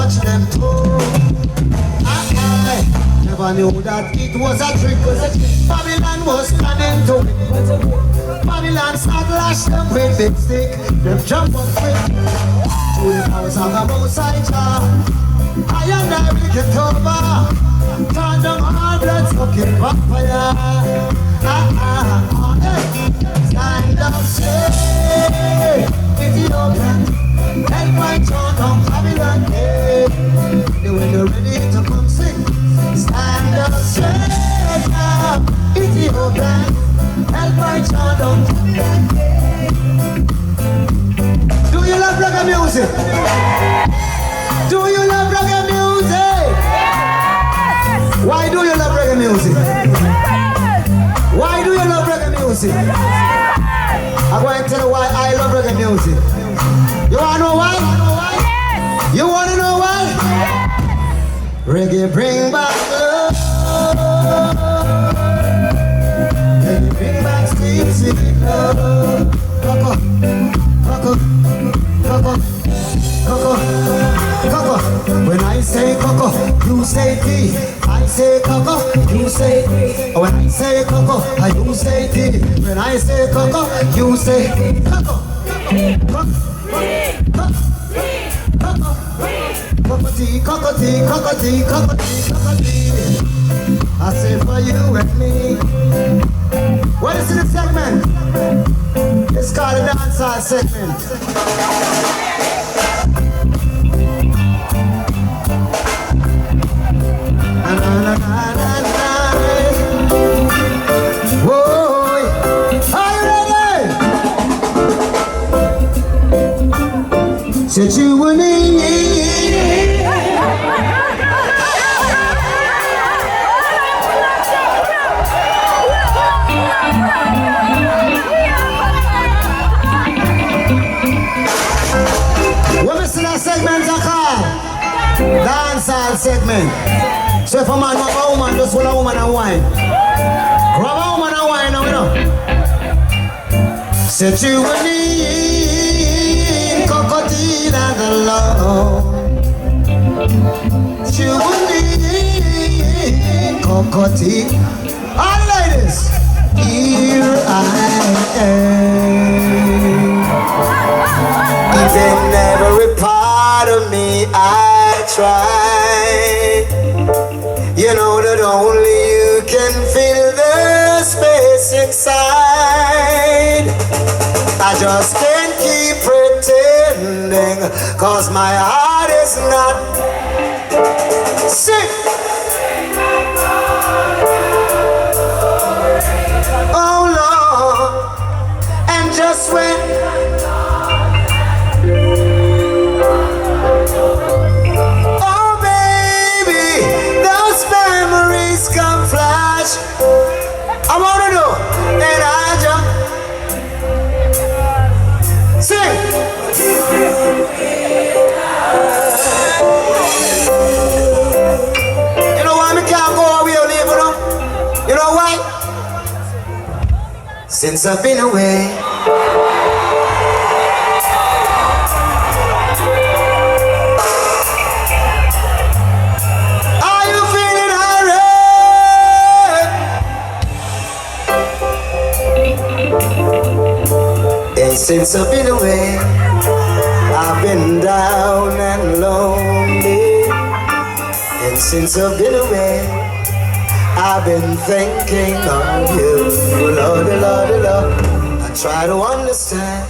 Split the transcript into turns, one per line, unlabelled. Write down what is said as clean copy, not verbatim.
touch them too. I never knew that it was a trick. Babylon was planning to win. Babylon start lash them with big stick. Them jump up quick to the house of the Most High Jah. I and I will get over. Turn down all blood sucking vampire. Stand up straight, Ethiopian. Help my child on Babylon. When you're ready to come sing, stand up straight now, Ethiopian. Help my child on Babylon. Do you love reggae music? Do you love reggae music? Why do you love reggae music? Why do you love reggae music? I'm going to tell you why I love reggae music. You wanna know why? You wanna know why? Reggae bring back love. Reggae bring back sweet, sweet love. Coco, Coco, Coco, Coco, Coco. When I say Coco, you say tea. I say Coco, you say tea. When I say Coco, you say tea. When I say Coco, you say Coco. Cocotea, cocotea, cocotea, cocotea, cocotea. I say for you and me. What is this segment? It's called a dancehall segment. Whoa, are you ready? Said you were me. What is that segment I call? Dancehall segment. So if a man want a woman, just hold a woman and wine. Grab a woman and wine now, you know. Said you will need Cocotea and the love. You will need Cocotea. All ladies, here I am. Even every part of me I try. You know that only you can fill the space inside. I just can't keep pretending, cause my heart is not sick. Oh Lord, and just when I wanna know, and I jump. Sing. You know why me can't go away or leave, you know? You know why? Since I've been away. Since I've been away, I've been down and lonely. And since I've been away, I've been thinking of you. Lord, Lord, Lord, I try to understand